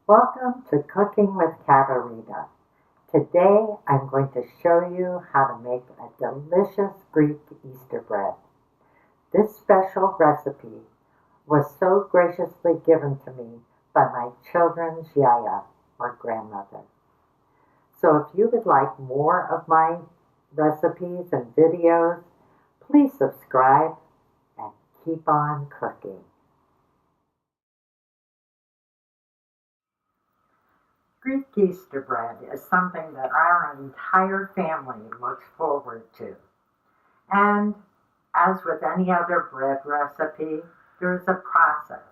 Welcome to Cooking with Katerina. Today I'm going to show you how to make a delicious Greek Easter bread. This special recipe was so graciously given to me by my children's yaya, or grandmother. So if you would like more of my recipes and videos, please subscribe and keep on cooking. Greek Easter bread is something that our entire family looks forward to. And as with any other bread recipe, there is a process.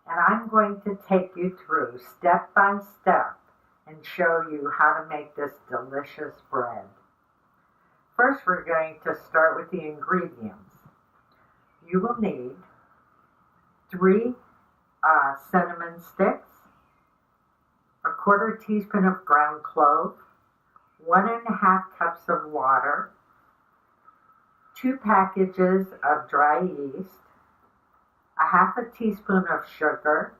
And I'm going to take you through step by step and show you how to make this delicious bread. First, we're going to start with the ingredients. You will need 3 cinnamon sticks, a 1/4 teaspoon of ground clove, 1½ cups of water, 2 packages of dry yeast, a 1/2 teaspoon of sugar,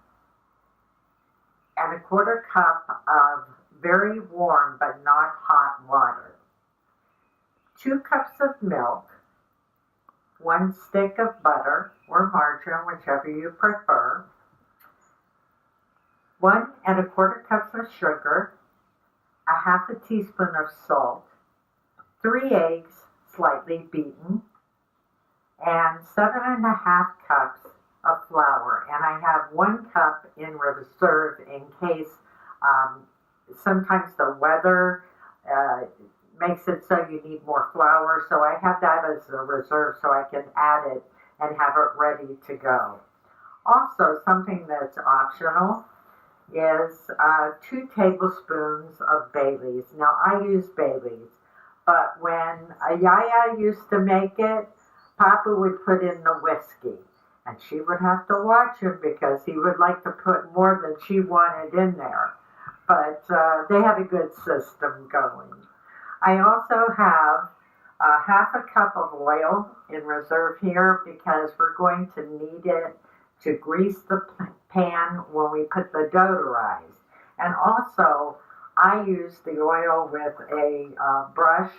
and a 1/4 cup of very warm but not hot water, 2 cups of milk, 1 stick of butter or margarine, whichever you prefer, 1¼ cups of sugar, a 1/2 teaspoon of salt, 3 eggs slightly beaten, and 7½ cups of flour. And I have 1 cup in reserve in case sometimes the weather makes it so you need more flour. So I have that as a reserve so I can add it and have it ready to go. Also, something that's optional is 2 tablespoons of Baileys. Now, I use Baileys, but when a yaya used to make it, Papa would put in the whiskey, and she would have to watch him because he would like to put more than she wanted in there. But they had a good system going. I also have 1/2 cup of oil in reserve here because we're going to need it to grease the pan when we put the dough to rise. And also, I use the oil with a brush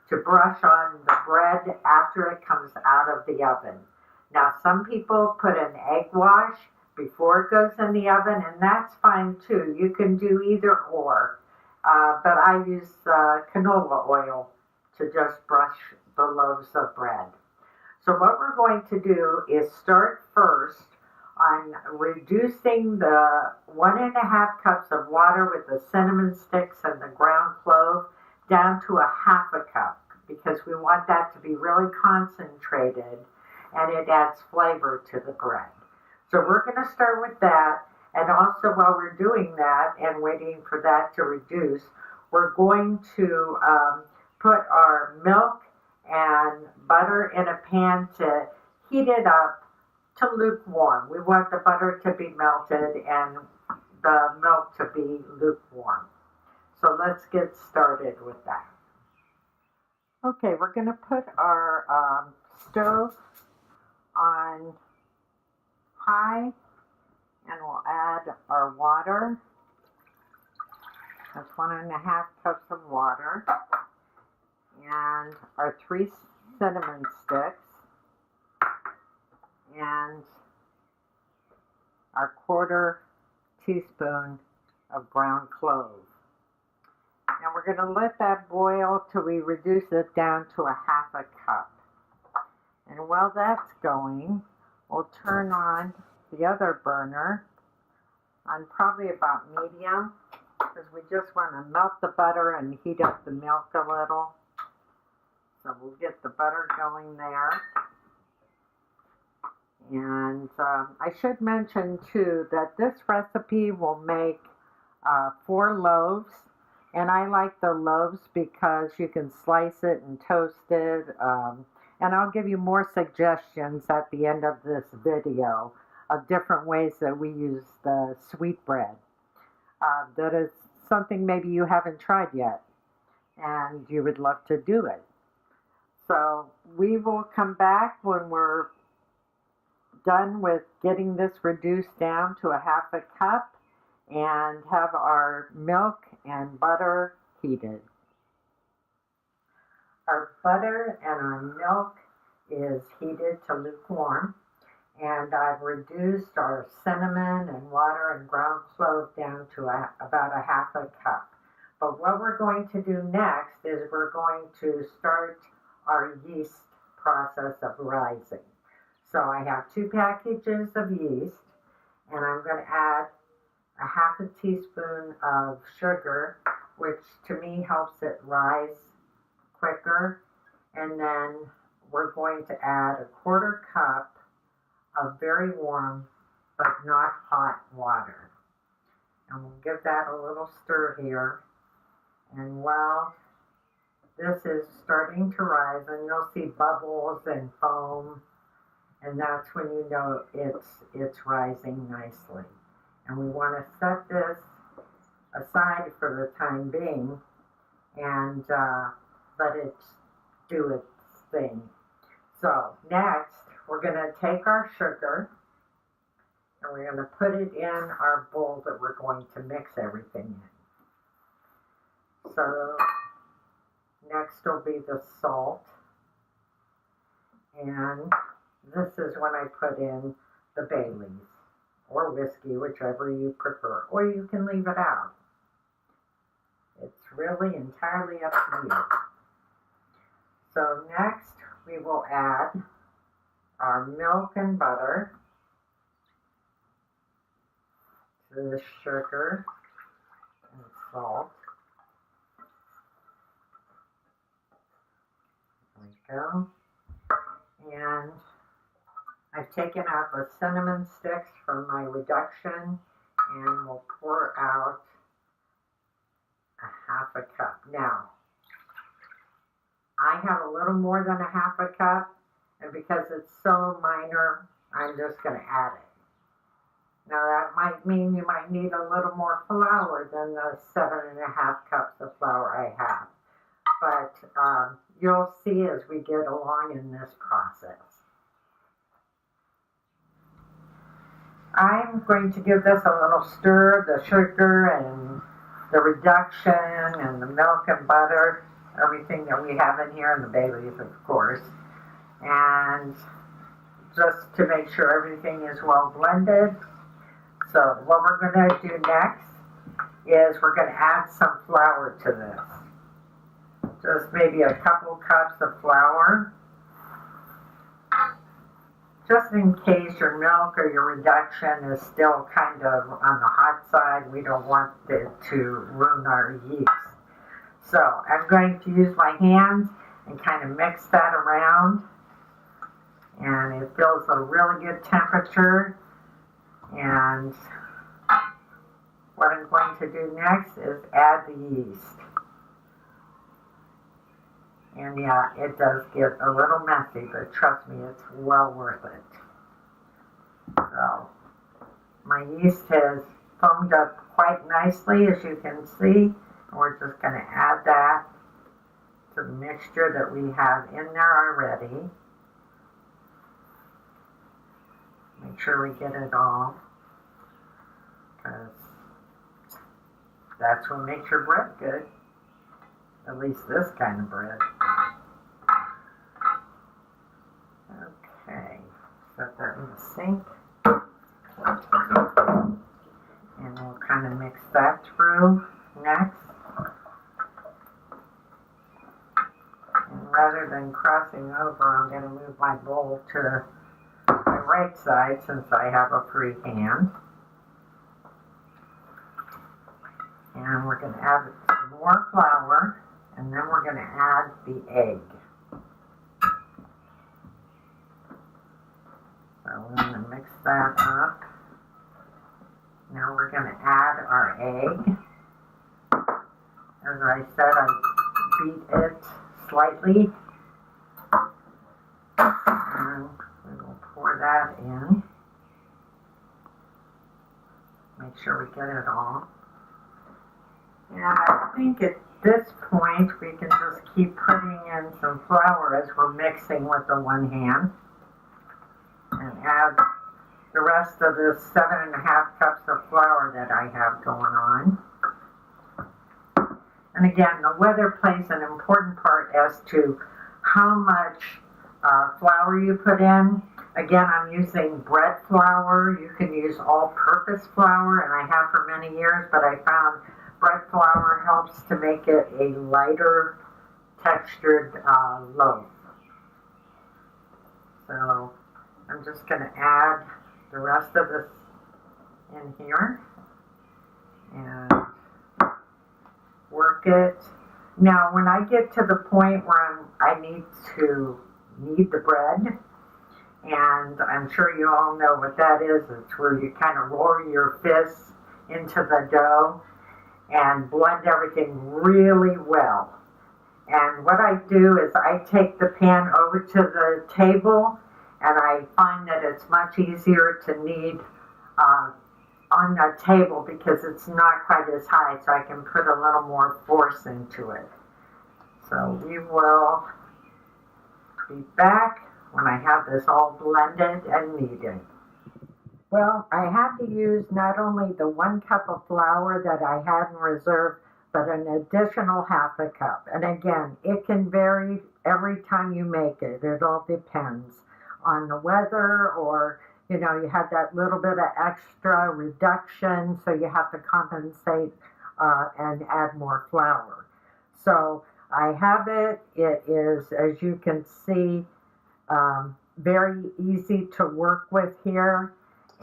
to brush on the bread after it comes out of the oven. Now, some people put an egg wash before it goes in the oven, and that's fine too. You can do either or, but I use canola oil to just brush the loaves of bread. So what we're going to do is start first on reducing the 1½ cups of water with the cinnamon sticks and the ground clove down to a 1/2 cup because we want that to be really concentrated and it adds flavor to the bread. So we're going to start with that, and also while we're doing that and waiting for that to reduce, we're going to put our milk and butter in a pan to heat it up to lukewarm. We want the butter to be melted and the milk to be lukewarm. So let's get started with that. Okay, we're going to put our stove on high and we'll add our water. That's 1½ cups of water and our 3 cinnamon sticks and our 1/4 teaspoon of ground clove. And we're going to let that boil till we reduce it down to a 1/2 cup. And while that's going, we'll turn on the other burner on probably about medium because we just want to melt the butter and heat up the milk a little. So we'll get the butter going there. And I should mention too that this recipe will make 4 loaves. And I like the loaves because you can slice it and toast it. And I'll give you more suggestions at the end of this video of different ways that we use the sweetbread. That is something maybe you haven't tried yet and you would love to do it. So we will come back when we're done with getting this reduced down to a 1/2 cup, and have our milk and butter heated. Our butter and our milk is heated to lukewarm, and I've reduced our cinnamon and water and ground clove down to about a half a cup. But what we're going to do next is we're going to start our yeast process of rising. So I have 2 packages of yeast, and I'm going to add a half a teaspoon of sugar, which to me helps it rise quicker. And then we're going to add a 1/4 cup of very warm but not hot water. And we'll give that a little stir here. And while this is starting to rise, and you'll see bubbles and foam, and that's when you know it's rising nicely. And we want to set this aside for the time being and let it do its thing. So next, we're going to take our sugar and we're going to put it in our bowl that we're going to mix everything in. So next will be the salt, and this is when I put in the bay leaves or whiskey, whichever you prefer, or you can leave it out. It's really entirely up to you. So next we will add our milk and butter to the sugar and salt. There we go. And I've taken out the cinnamon sticks from my reduction, and we'll pour out a half a cup. Now, I have a little more than a half a cup, and because it's so minor, I'm just going to add it. Now that might mean you might need a little more flour than the 7.5 cups of flour I have. But you'll see as we get along in this process. I'm going to give this a little stir, the sugar and the reduction and the milk and butter, everything that we have in here, and the bay leaf, of course. And just to make sure everything is well blended. So what we're going to do next is we're going to add some flour to this. Just maybe a couple cups of flour. Just in case your milk or your reduction is still kind of on the hot side, we don't want it to ruin our yeast. So I'm going to use my hands and kind of mix that around. And it feels a really good temperature. And what I'm going to do next is add the yeast. And yeah, it does get a little messy, but trust me, it's well worth it. So, my yeast has foamed up quite nicely, as you can see. We're just going to add that to the mixture that we have in there already. Make sure we get it all, because that's what makes your bread good. At least this kind of bread. Okay, set that in the sink. And we'll kind of mix that through next. And rather than crossing over, I'm going to move my bowl to my right side since I have a free hand. And we're going to add some more flour. And then we're going to add the egg. So we're going to mix that up. Now we're going to add our egg. As I said, I beat it slightly. And we will pour that in. Make sure we get it all. And I think at this point, we can just keep putting in some flour as we're mixing with the one hand. And add the rest of the 7.5 cups of flour that I have going on. And again, the weather plays an important part as to how much flour you put in. Again, I'm using bread flour. You can use all-purpose flour, and I have for many years, but I found bread flour helps to make it a lighter textured loaf. So I'm just going to add the rest of this in here and work it. Now, when I get to the point where I need to knead the bread, and I'm sure you all know what that is. It's where you kind of roll your fists into the dough and blend everything really well. And what I do is I take the pan over to the table, and I find that it's much easier to knead on the table because it's not quite as high, so I can put a little more force into it. So we will be back when I have this all blended and kneaded. Well, I had to use not only the 1 cup of flour that I had in reserve, but an additional ½ a cup. And again, it can vary every time you make it. It all depends on the weather, or you know, you have that little bit of extra reduction, so you have to compensate and add more flour. So I have it. It is, as you can see, very easy to work with here.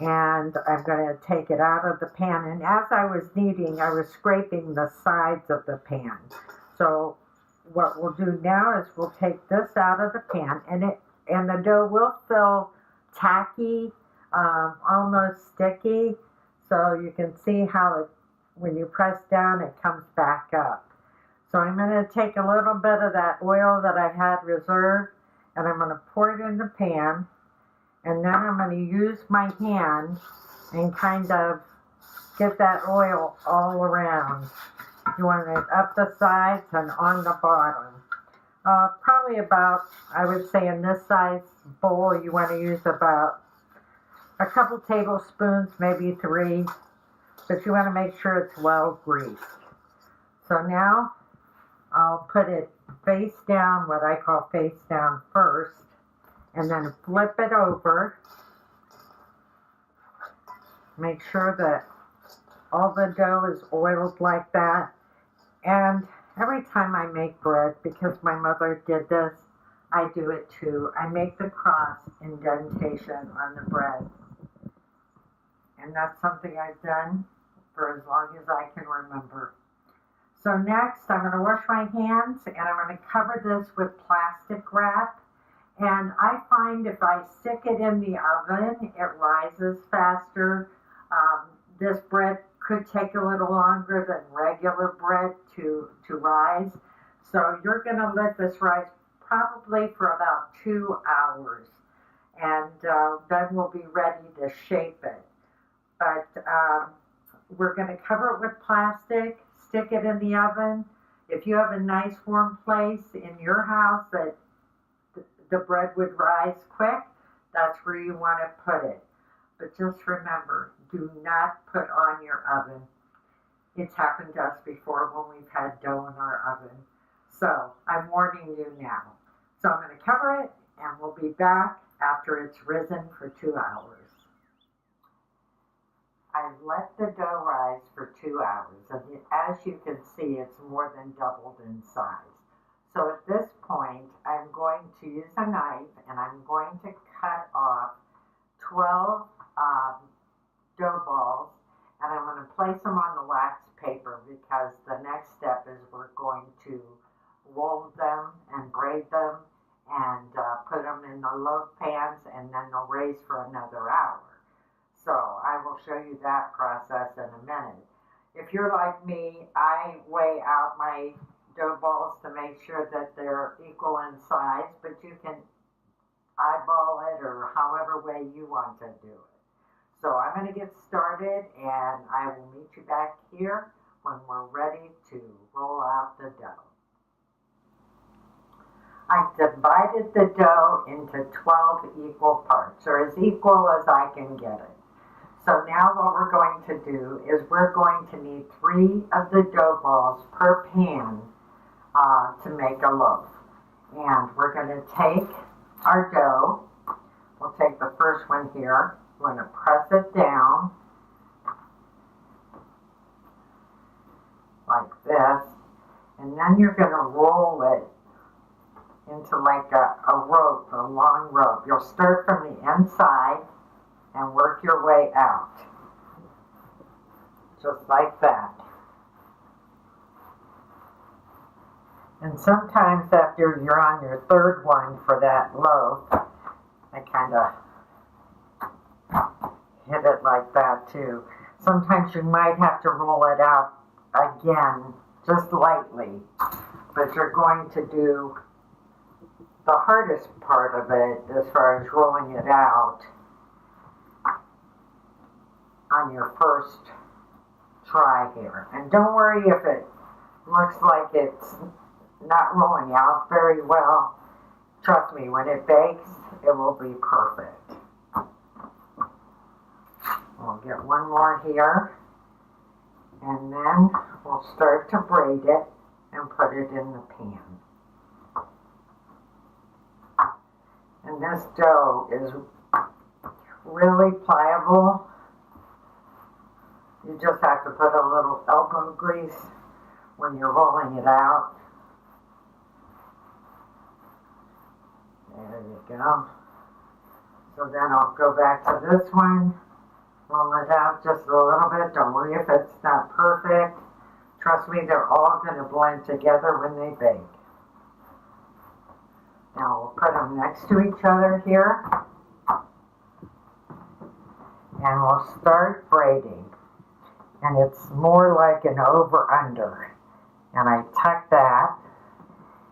And I'm going to take it out of the pan. And as I was kneading, I was scraping the sides of the pan. So what we'll do now is we'll take this out of the pan, and the dough will feel tacky, almost sticky. So you can see how it, when you press down, it comes back up. So I'm going to take a little bit of that oil that I had reserved, and I'm going to pour it in the pan. And then I'm going to use my hand and kind of get that oil all around. You want it up the sides and on the bottom. Probably about, I would say in this size bowl, you want to use about a couple tablespoons, maybe 3, but you want to make sure it's well greased. So now I'll put it face down, what I call face down first, and then flip it over. Make sure that all the dough is oiled like that. And every time I make bread, because my mother did this, I do it too. I make the cross indentation on the bread. And that's something I've done for as long as I can remember. So next, I'm going to wash my hands, and I'm going to cover this with plastic wrap. And I find if I stick it in the oven, it rises faster. This bread could take a little longer than regular bread to rise. So you're going to let this rise probably for about 2 hours. And then we'll be ready to shape it. But we're going to cover it with plastic, stick it in the oven. If you have a nice warm place in your house that the bread would rise quick, that's where you want to put it. But just remember, do not put on your oven. It's happened to us before when we've had dough in our oven. So I'm warning you now. So I'm going to cover it, and we'll be back after it's risen for 2 hours. I've let the dough rise for 2 hours, and as you can see, it's more than doubled in size. So at this point, I'm going to use a knife, and I'm going to cut off 12 dough balls, and I'm going to place them on the wax paper because the next step is we're going to roll them and braid them and put them in the loaf pans, and then they'll raise for another hour. So I will show you that process in a minute. If you're like me, I weigh out my dough balls to make sure that they're equal in size, but you can eyeball it or however way you want to do it. So I'm going to get started, and I will meet you back here when we're ready to roll out the dough. I divided the dough into 12 equal parts, or as equal as I can get it. So now what we're going to do is we're going to need 3 of the dough balls per pan to make a loaf. And we're going to take our dough. We'll take the first one here. We're going to press it down like this. And then you're going to roll it into like a rope, a long rope. You'll start from the inside and work your way out. Just like that. And sometimes after you're on your 3rd one for that loaf, I kind of hit it like that too. Sometimes you might have to roll it out again, just lightly. But you're going to do the hardest part of it as far as rolling it out on your first try here. And don't worry if it looks like it's not rolling out very well. Trust me, when it bakes, it will be perfect. We'll get one more here, and then we'll start to braid it and put it in the pan. And this dough is really pliable. You just have to put a little elbow grease when you're rolling it out. There you go. So then I'll go back to this one, roll it out just a little bit. Don't worry if it's not perfect. Trust me, they're all going to blend together when they bake. Now we'll put them next to each other here. And we'll start braiding. And it's more like an over-under. And I tuck that.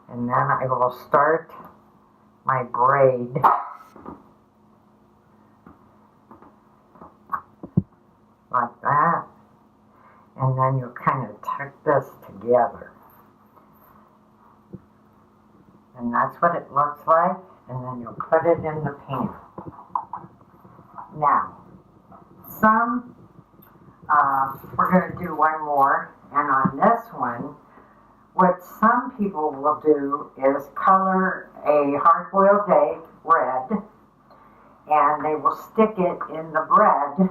And then I will start my braid like that. And then you kind of tuck this together. And that's what it looks like. And then you'll put it in the pan. Now, we're going to do one more. And on this one, what some people will do is color a hard-boiled egg red, and they will stick it in the bread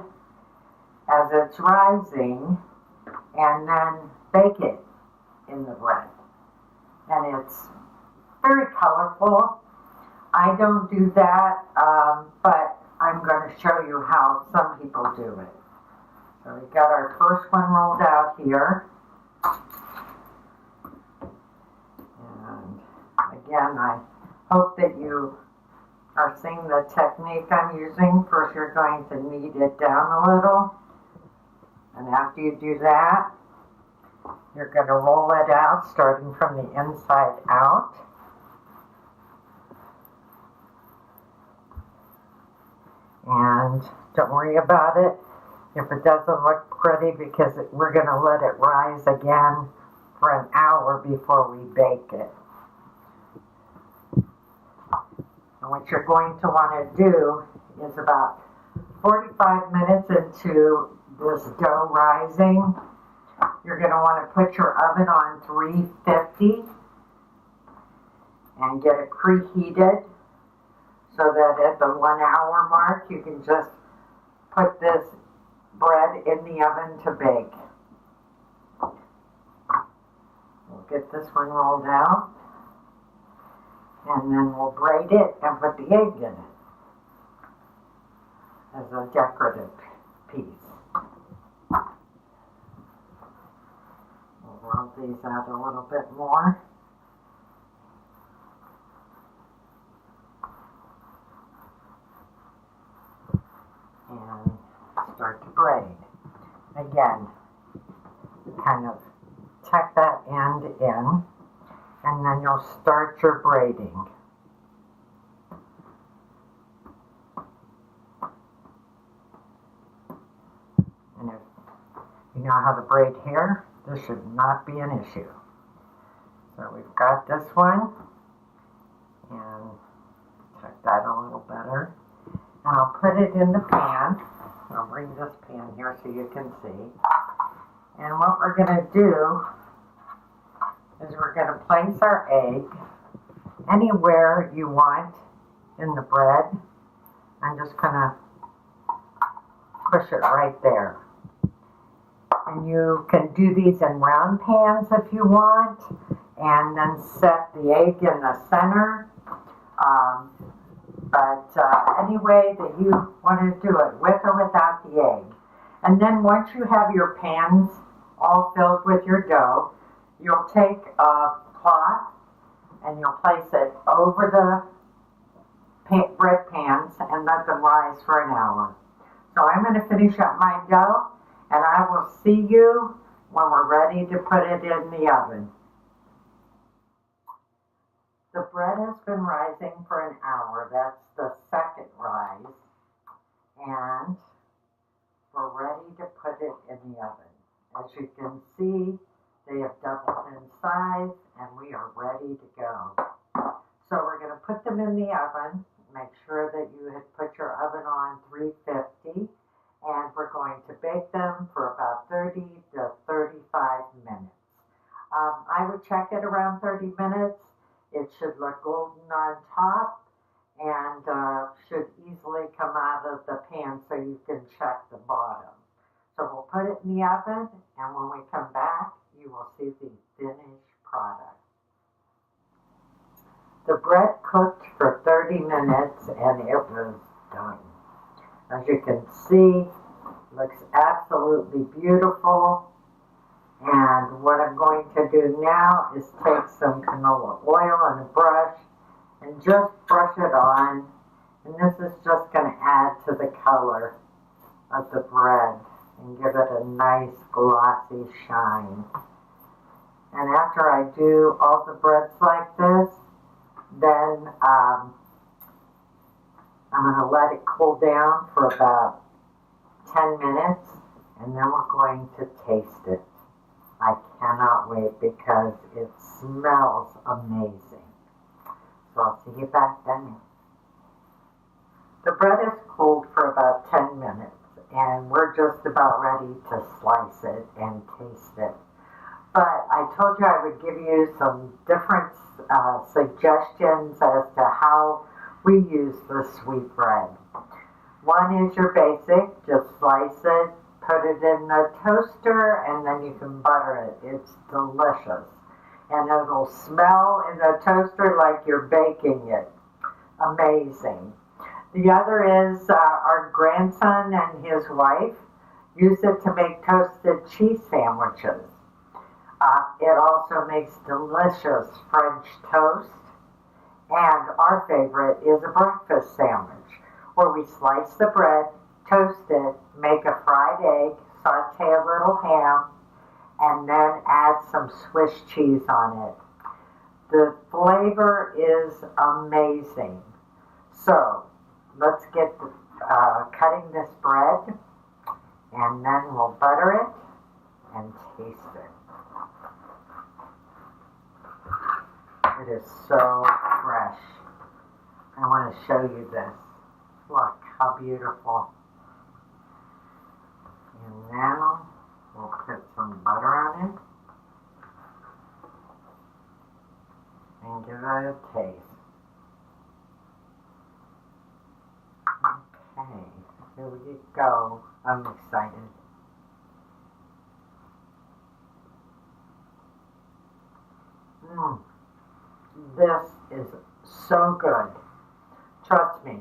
as it's rising, and then bake it in the bread. And it's very colorful. I don't do that, but I'm going to show you how some people do it. So we got our first one rolled out here. And again, I hope that you are seeing the technique I'm using. First, you're going to knead it down a little. And after you do that, you're going to roll it out, starting from the inside out. And don't worry about it if it doesn't look pretty, because we're going to let it rise again for an hour before we bake it. And what you're going to want to do is about 45 minutes into this dough rising, you're going to want to put your oven on 350 and get it preheated so that at the 1 hour mark you can just put this bread in the oven to bake. We'll get this one rolled out, and then we'll braid it and put the egg in it as a decorative piece. We'll roll these out a little bit more. And start to braid. Again, kind of tuck that end in, and then you'll start your braiding. And if you know how to braid hair, this should not be an issue. So we've got this one, And tuck that a little better. And I'll put it in the pan. I'll bring this pan here so you can see. And what we're going to do is we're going to place our egg anywhere you want in the bread. I'm just going to push it right there. And you can do these in round pans if you want, and then set the egg in the center. Any way that you want to do it, with or without the egg. And then once you have your pans all filled with your dough, you'll take a cloth and you'll place it over the bread pans and let them rise for an hour. So I'm going to finish up my dough, and I will see you when we're ready to put it in the oven. The bread has been rising for an hour. That's the second rise. And we're ready to put it in the oven. As you can see, they have doubled in size, and we are ready to go. So we're going to put them in the oven. Make sure that you had put your oven on 350, and we're going to bake them for about 30 to 35 minutes. I would check it around 30 minutes. It should look golden on top and should easily come out of the pan so you can check the bottom. So we'll put it in the oven, and when we come back, you will see the finished product. The bread cooked for 30 minutes, and it was done. As you can see, it looks absolutely beautiful. And what I'm going to do now is take some canola oil and a brush and just brush it on. And this is just going to add to the color of the bread and give it a nice glossy shine. And after I do all the breads like this, then I'm going to let it cool down for about 10 minutes, and then we're going to taste it. I cannot wait because it smells amazing. So I'll see you back then. The bread is cooled for about 10 minutes, and we're just about ready to slice it and taste it. But I told you I would give you some different suggestions as to how we use the sweet bread. One is your basic, just slice it, put it in the toaster, and then you can butter it. It's delicious. And it'll smell in the toaster like you're baking it. Amazing. The other is our grandson and his wife use it to make toasted cheese sandwiches. It also makes delicious French toast. And our favorite is a breakfast sandwich, where we slice the bread, toast it, make a fried egg, saute a little ham, and then add some Swiss cheese on it. The flavor is amazing. So let's get cutting this bread, and then we'll butter it and taste it. It is so fresh. I want to show you this. Look how beautiful. And now we'll put some butter on it and give it a taste. Okay, here we go. I'm excited. This is so good. Trust me,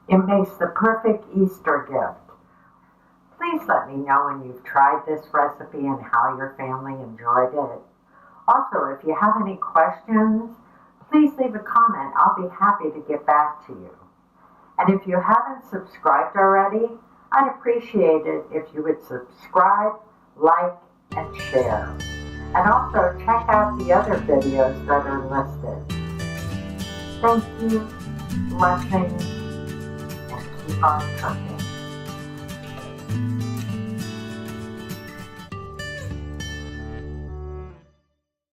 it makes the perfect Easter gift. Please let me know when you've tried this recipe and how your family enjoyed it. Also, if you have any questions, please leave a comment. I'll be happy to get back to you. And if you haven't subscribed already, I'd appreciate it if you would subscribe, like, and share. And also check out the other videos that are listed. Thank you, blessings, and keep on cooking.